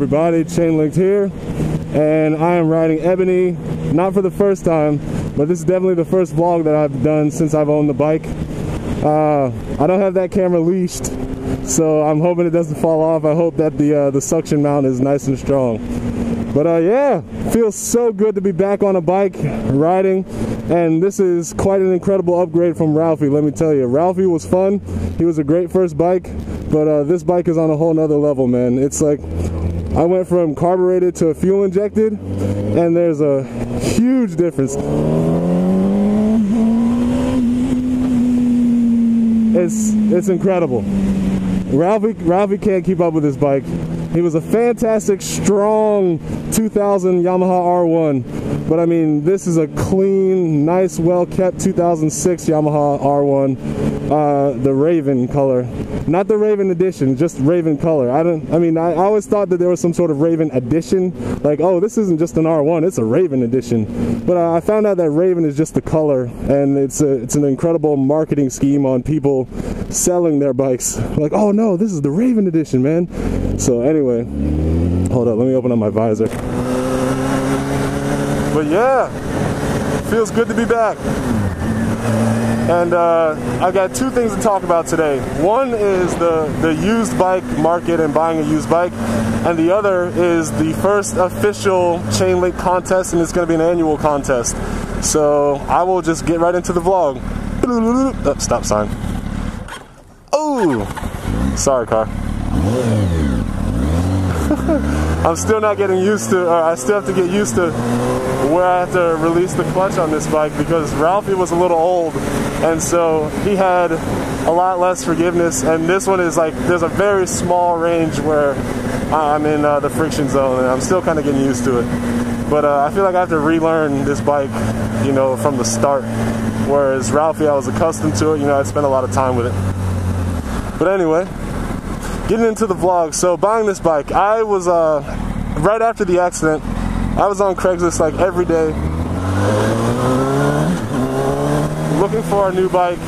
everybody? Chanelinked here, and I am riding Ebony, not for the first time, but this is definitely the first vlog that I've done since I've owned the bike. I don't have that camera leashed, so I'm hoping it doesn't fall off. I hope that the suction mount is nice and strong. But yeah, feels so good to be back on a bike riding, and this is quite an incredible upgrade from Ralphie, let me tell you. Ralphie was fun, he was a great first bike, but this bike is on a whole nother level, man. It's like, I went from carbureted to fuel injected, and there's a huge difference. It's incredible. Ralphie can't keep up with this bike. He was a fantastic, strong 2000 Yamaha R1, but I mean, this is a clean, nice, well-kept 2006 Yamaha R1, the Raven color. Not the Raven edition, just Raven color. I always thought that there was some sort of Raven edition, like, oh, this isn't just an R1, it's a Raven edition. But I found out that Raven is just the color, and it's an incredible marketing scheme on people selling their bikes. Like, oh no, this is the Raven edition, man. So anyway, hold up, let me open up my visor. But yeah, feels good to be back. And I've got two things to talk about today. One is the used bike market and buying a used bike, and the other is the first official Chanelinked contest, and it's going to be an annual contest. So I will just get right into the vlog. Oh, stop sign. Oh, sorry, car. I'm still not getting used to, or I still have to get used to where I have to release the clutch on this bike, because Ralphie was a little old, and so he had a lot less forgiveness, and this one is like, there's a very small range where I'm in the friction zone, and I'm still kind of getting used to it. But I feel like I have to relearn this bike, you know, from the start, whereas Ralphie, I was accustomed to it, you know, I'd spent a lot of time with it. But anyway, getting into the vlog. So buying this bike, I was right after the accident, I was on Craigslist like every day looking for a new bike,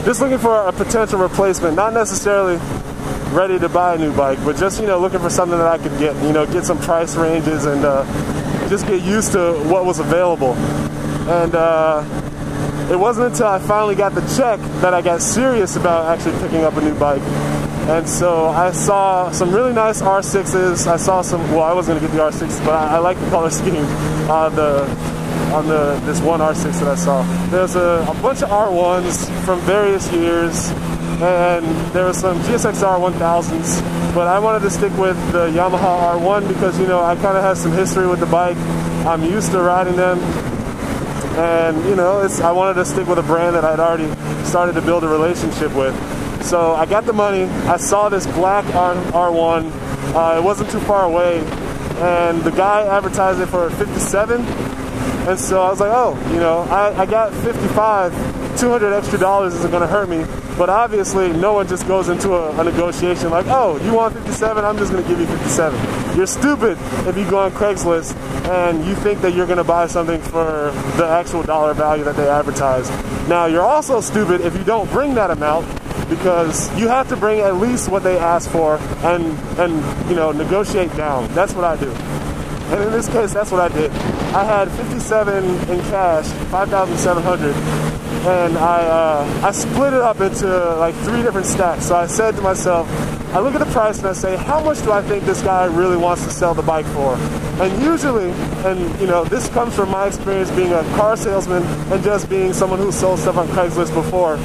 just looking for a potential replacement, not necessarily ready to buy a new bike, but just, you know, looking for something that I could get, you know, get some price ranges and just get used to what was available. And it wasn't until I finally got the check that I got serious about actually picking up a new bike. And so I saw some really nice R6s. I saw some, well, I wasn't going to get the R6s, but I like the color scheme on this one R6 that I saw. There's a bunch of R1s from various years, and there were some GSXR 1000s, but I wanted to stick with the Yamaha R1 because, you know, I kind of have some history with the bike. I'm used to riding them, and, you know, I wanted to stick with a brand that I'd already started to build a relationship with. So I got the money, I saw this black R1, it wasn't too far away, and the guy advertised it for 57, and so I was like, oh, you know, I got 55, $200 extra isn't going to hurt me, but obviously no one just goes into a negotiation like, oh, you want 57, I'm just going to give you 57. You're stupid if you go on Craigslist and you think that you're going to buy something for the actual dollar value that they advertise. Now, you're also stupid if you don't bring that amount, because you have to bring at least what they ask for and you know, negotiate down. That's what I do. And in this case, that's what I did. I had 57 in cash, 5,700, and I split it up into like 3 different stacks. So I said to myself, I look at the price and I say, how much do I think this guy really wants to sell the bike for? And usually, and you know, this comes from my experience being a car salesman and just being someone who sold stuff on Craigslist before,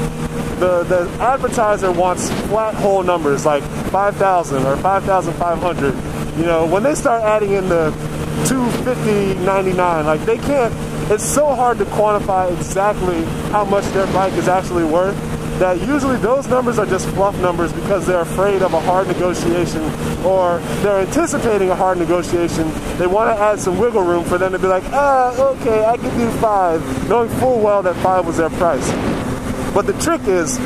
the advertiser wants flat whole numbers like 5,000 or 5,500. You know, when they start adding in the 250, 99, like they can't, it's so hard to quantify exactly how much their bike is actually worth, that usually those numbers are just fluff numbers because they're afraid of a hard negotiation, or they're anticipating a hard negotiation. They want to add some wiggle room for them to be like, okay, I can do 5, knowing full well that 5 was their price. But the trick is,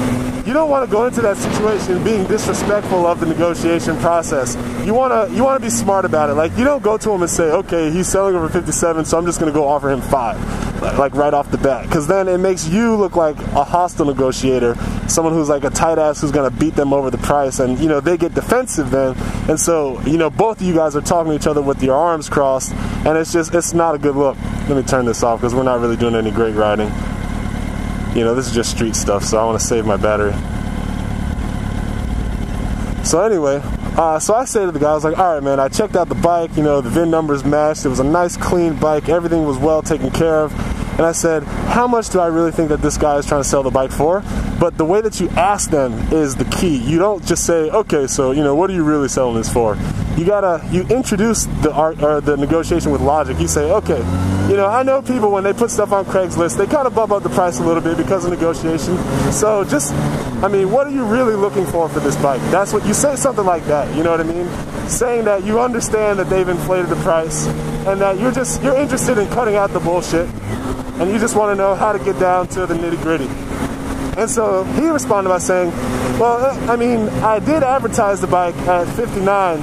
you don't want to go into that situation being disrespectful of the negotiation process. You want to be smart about it. Like, you don't go to him and say, okay, he's selling over 57, so I'm just going to go offer him 5. like right off the bat, because then it makes you look like a hostile negotiator, someone who's like a tight ass who's gonna beat them over the price, and you know they get defensive then, and so you know both of you guys are talking to each other with your arms crossed, and it's not a good look. Let me turn this off because we're not really doing any great riding. You know, this is just street stuff, so I want to save my battery. So anyway, so I say to the guy, I was like, all right, man, I checked out the bike, you know, the VIN numbers matched, it was a nice, clean bike, everything was well taken care of, and I said, how much do I really think that this guy is trying to sell the bike for? But the way that you ask them is the key. You don't just say, okay, so, you know, what are you really selling this for? You introduce the art or the negotiation with logic. You say, okay, you know, I know people when they put stuff on Craigslist, they kind of bump up the price a little bit because of negotiation. So just, I mean, what are you really looking for this bike? That's what you say, something like that. You know what I mean? Saying that you understand that they've inflated the price and that you're interested in cutting out the bullshit and you just want to know how to get down to the nitty gritty. And so he responded by saying, well, I mean, I did advertise the bike at 59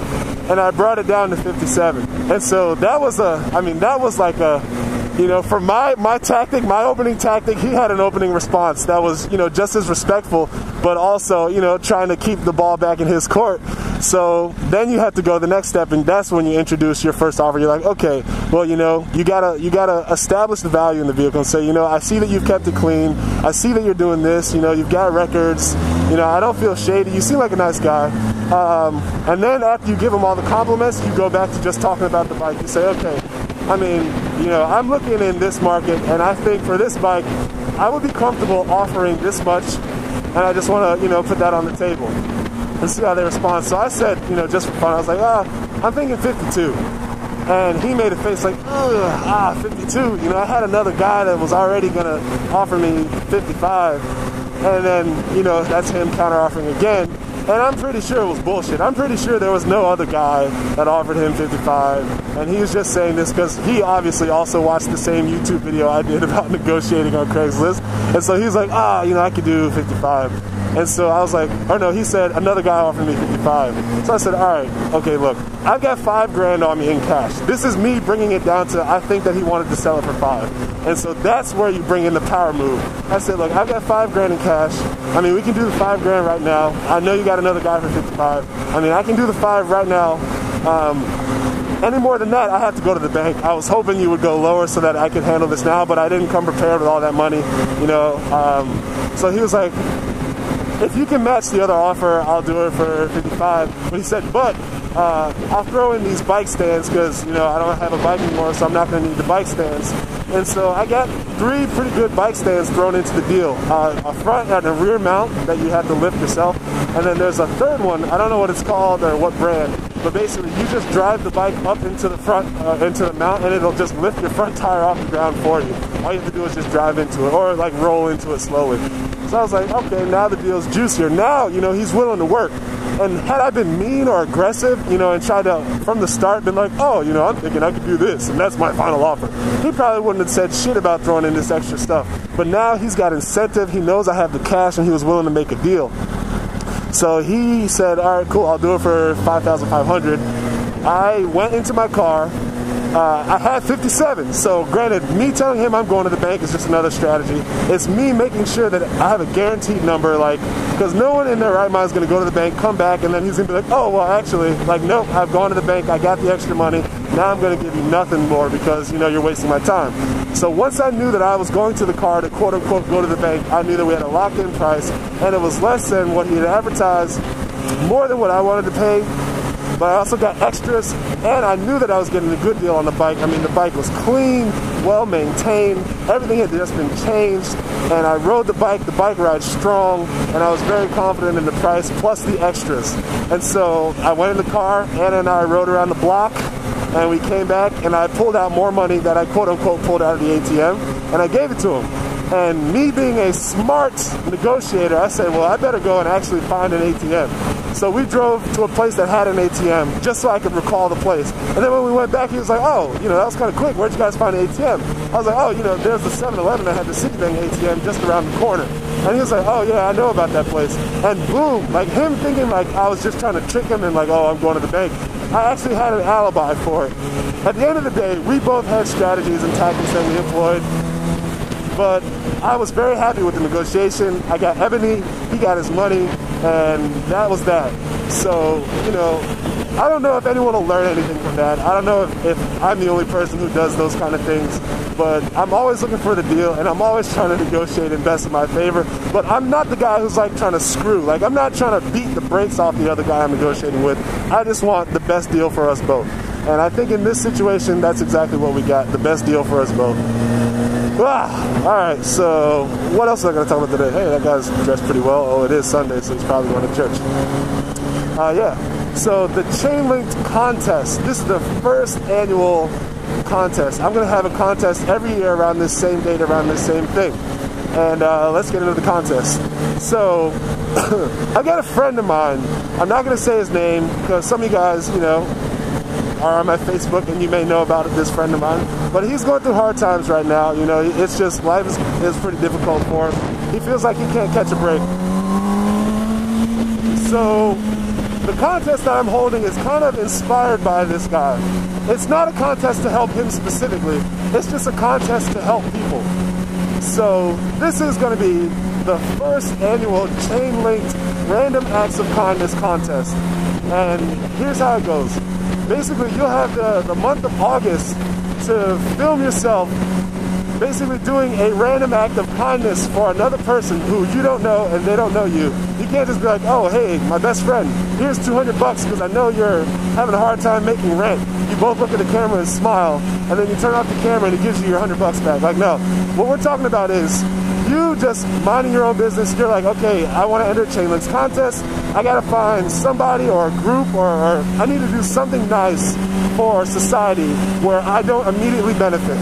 and I brought it down to 57. And so that was like a, you know, for my tactic, my opening tactic, he had an opening response that was, you know, just as respectful, but also, you know, trying to keep the ball back in his court. So then you have to go the next step, and that's when you introduce your first offer. You're like, okay, well, you know, you gotta establish the value in the vehicle and say, you know, I see that you've kept it clean. I see that you're doing this. You know, you've got records. You know, I don't feel shady. You seem like a nice guy. And then after you give them all the compliments, you go back to just talking about the bike. You say, okay, I mean, you know, I'm looking in this market, and I think for this bike, I would be comfortable offering this much, and I just want to, you know, put that on the table and see how they respond. So I said, you know, just for fun, I was like, I'm thinking 52. And he made a face like, 52. You know, I had another guy that was already going to offer me 55. And then, you know, that's him counter-offering again. And I'm pretty sure it was bullshit. I'm pretty sure there was no other guy that offered him 55. And he was just saying this because he obviously also watched the same YouTube video I did about negotiating on Craigslist. And so he was like, you know, I could do 55. And so I was like, or no, he said, another guy offered me 55. So I said, all right, okay, look, I've got $5 grand on me in cash. This is me bringing it down to, I think that he wanted to sell it for 5. And so that's where you bring in the power move. I said, look, I've got $5 grand in cash. I mean, we can do the $5 grand right now. I know you got another guy for 55. I mean, I can do the 5 right now. Any more than that, I have to go to the bank. I was hoping you would go lower so that I could handle this now, but I didn't come prepared with all that money, you know. So he was like, if you can match the other offer, I'll do it for 55. But he said, but I'll throw in these bike stands because, you know, I don't have a bike anymore, so I'm not going to need the bike stands. And so I got 3 pretty good bike stands thrown into the deal. A front and a rear mount that you have to lift yourself. And then there's a third one, I don't know what it's called or what brand, but basically you just drive the bike up into the front, into the mount, and it'll just lift your front tire off the ground for you. All you have to do is just drive into it or like roll into it slowly. So I was like, okay, now the deal's juicier. Now, you know, he's willing to work. And had I been mean or aggressive, you know, and tried to, from the start, been like, oh, you know, I'm thinking I could do this, and that's my final offer, he probably wouldn't have said shit about throwing in this extra stuff. But now he's got incentive. He knows I have the cash, and he was willing to make a deal. So he said, all right, cool, I'll do it for $5,500. I went into my car. I had 57, so granted, me telling him I'm going to the bank is just another strategy. It's me making sure that I have a guaranteed number, like, because no one in their right mind is going to go to the bank, come back, and then he's going to be like, oh, well, actually, like, nope, I've gone to the bank, I got the extra money, now I'm going to give you nothing more because, you know, you're wasting my time. So once I knew that I was going to the car to quote-unquote go to the bank, I knew that we had a locked-in price, and it was less than what he had advertised, more than what I wanted to pay. But I also got extras, and I knew that I was getting a good deal on the bike. I mean, the bike was clean, well maintained, everything had just been changed, and I rode the bike ride's strong, and I was very confident in the price, plus the extras. And so I went in the car, Anna and I rode around the block, and we came back, and I pulled out more money that I quote-unquote pulled out of the ATM, and I gave it to him. And me being a smart negotiator, I said, well, I better go and actually find an ATM. So we drove to a place that had an ATM just so I could recall the place. And then when we went back, he was like, oh, you know, that was kind of quick. Where'd you guys find an ATM? I was like, oh, you know, there's the 7-Eleven that had the Citibank ATM just around the corner. And he was like, oh, yeah, I know about that place. And boom, like him thinking like I was just trying to trick him and like, oh, I'm going to the bank. I actually had an alibi for it. At the end of the day, we both had strategies and tactics that we employed, but I was very happy with the negotiation. I got Ebony, he got his money, and that was that. So, you know, I don't know if anyone will learn anything from that. I don't know if I'm the only person who does those kind of things, but I'm always looking for the deal, and I'm always trying to negotiate and best in my favor. But I'm not the guy who's like trying to screw. Like, I'm not trying to beat the brakes off the other guy I'm negotiating with. I just want the best deal for us both. And I think in this situation, that's exactly what we got, the best deal for us both. Alright, so what else am I going to talk about today? Hey, that guy's dressed pretty well. Oh, it is Sunday, so he's probably going to church. Yeah, so the Chanelinked contest. This is the first annual contest. I'm going to have a contest every year around this same date, around this same thing. And let's get into the contest. So, I got a friend of mine. I'm not going to say his name because some of you guys, you know, are on my Facebook and you may know about it, this friend of mine. But he's going through hard times right now. You know, it's just, life is pretty difficult for him. He feels like he can't catch a break. So, the contest that I'm holding is kind of inspired by this guy. It's not a contest to help him specifically. It's just a contest to help people. So, this is going to be the first annual Chain-Linked Random Acts of Kindness contest. And here's how it goes. Basically, you'll have the month of August to film yourself basically doing a random act of kindness for another person who you don't know and they don't know you. You can't just be like, oh, hey, my best friend, here's $200 because I know you're having a hard time making rent. You both look at the camera and smile, and then you turn off the camera and it gives you your $100 back. Like, no. What we're talking about is you just minding your own business. You're like, okay, I want to enter a Chainlinked contest. I got to find somebody or a group or I need to do something nice for society where I don't immediately benefit.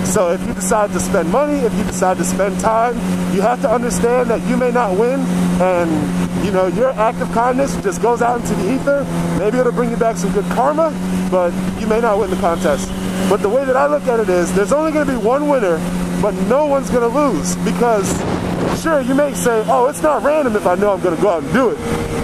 So if you decide to spend money, if you decide to spend time, you have to understand that you may not win, and you know, your act of kindness just goes out into the ether. Maybe it'll bring you back some good karma, but you may not win the contest. But the way that I look at it is, there's only going to be one winner, but no one's going to lose, because sure, you may say, oh, it's not random if I know I'm going to go out and do it.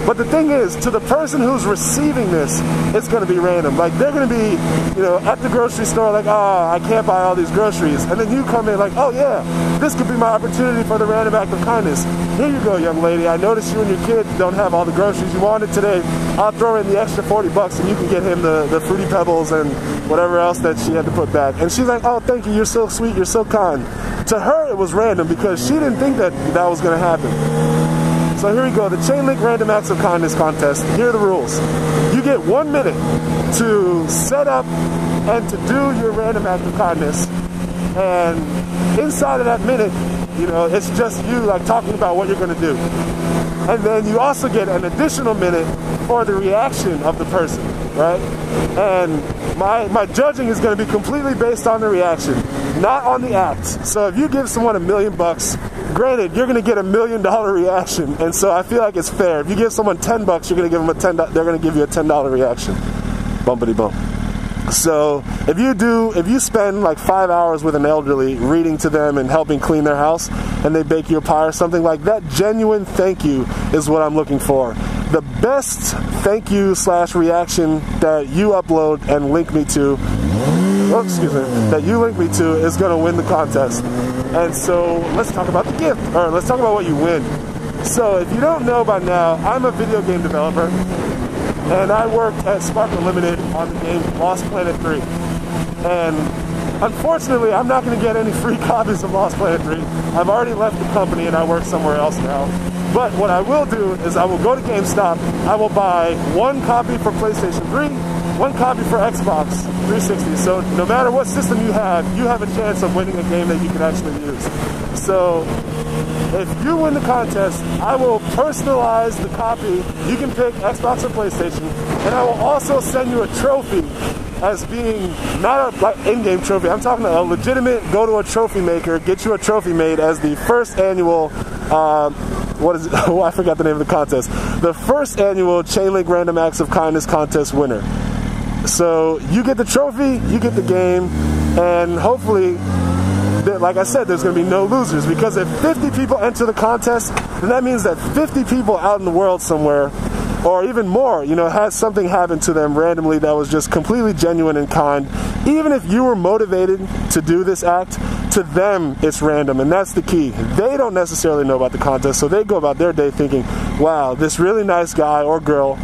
But the thing is, to the person who's receiving this, it's going to be random. Like, they're going to be, you know, at the grocery store like, oh, I can't buy all these groceries. And then you come in like, oh yeah, this could be my opportunity for the random act of kindness. Here you go, young lady. I noticed you and your kid don't have all the groceries you wanted today. I'll throw in the extra $40 and you can get him the Fruity Pebbles and whatever else that she had to put back. And she's like, oh, thank you. You're so sweet. You're so kind. To her, it was random because she didn't think that that was going to happen. So here we go, the Chainlinked Random Acts of Kindness contest. Here are the rules. You get 1 minute to set up and to do your random act of kindness. And inside of that minute, you know, it's just you like talking about what you're going to do. And then you also get an additional minute for the reaction of the person, right? And my judging is going to be completely based on the reaction, not on the act. So if you give someone $1 million, granted, you're going to get $1 million reaction, and so I feel like it's fair. If you give someone $10, you're going to give them they're going to give you a $10 reaction. Bumpity bump. So if you spend like 5 hours with an elderly reading to them and helping clean their house, and they bake you a pie or something like that, genuine thank you is what I'm looking for. The best thank you / reaction that you upload and link me to, that you link me to is going to win the contest. And so let's talk about the gift, or let's talk about what you win. So if you don't know by now, I'm a video game developer, and I worked at Spark Unlimited on the game Lost Planet 3. And unfortunately, I'm not going to get any free copies of Lost Planet 3. I've already left the company and I work somewhere else now. But what I will do is I will go to GameStop, I will buy 1 copy for PlayStation 3, 1 copy for Xbox 360. So no matter what system you have a chance of winning a game that you can actually use. So if you win the contest, I will personalize the copy. You can pick Xbox or PlayStation, and I will also send you a trophy as being not a in-game trophy. I'm talking a legitimate, go to a trophy maker, get you a trophy made as the first annual, what is it? Oh, I forgot the name of the contest. The first annual Chainlinked Random Acts of Kindness contest winner. So you get the trophy, you get the game, and hopefully, like I said, there's going to be no losers, because if 50 people enter the contest, then that means that 50 people out in the world somewhere or even more, you know, had something happen to them randomly that was just completely genuine and kind. Even if you were motivated to do this act, to them it's random, and that's the key. They don't necessarily know about the contest, so they go about their day thinking, wow, this really nice guy or girl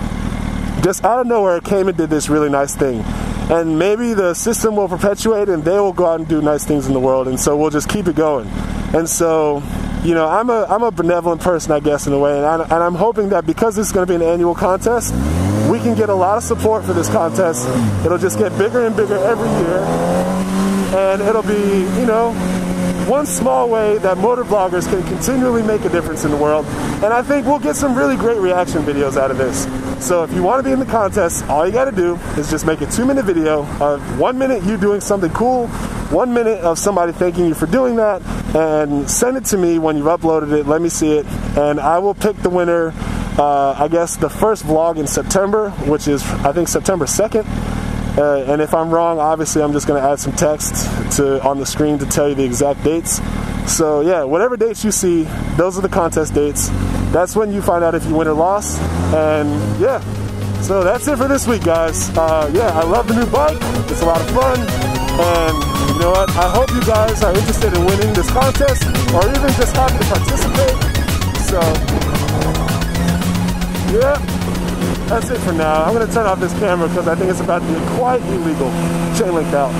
just out of nowhere came and did this really nice thing. And maybe the system will perpetuate and they will go out and do nice things in the world, and so we'll just keep it going. And so, you know, I'm a benevolent person, I guess, in a way, and I'm hoping that because this is going to be an annual contest, we can get a lot of support for this contest. It'll just get bigger and bigger every year, and it'll be, you know, one small way that motor vloggers can continually make a difference in the world. And I think we'll get some really great reaction videos out of this. So if you want to be in the contest, all you got to do is just make a 2-minute video of 1 minute you doing something cool, 1 minute of somebody thanking you for doing that, and send it to me when you've uploaded it. Let me see it, and I will pick the winner, I guess the first vlog in September, which is, I think, September 2nd. And if I'm wrong, obviously I'm just going to add some text on the screen to tell you the exact dates. So yeah, whatever dates you see, those are the contest dates. That's when you find out if you win or lost. And yeah, so that's it for this week, guys. Yeah, I love the new bike. It's a lot of fun. And you know what? I hope you guys are interested in winning this contest, or even just happy to participate. So yeah. That's it for now. I'm going to turn off this camera because I think it's about to be quite illegal. Chain linked out.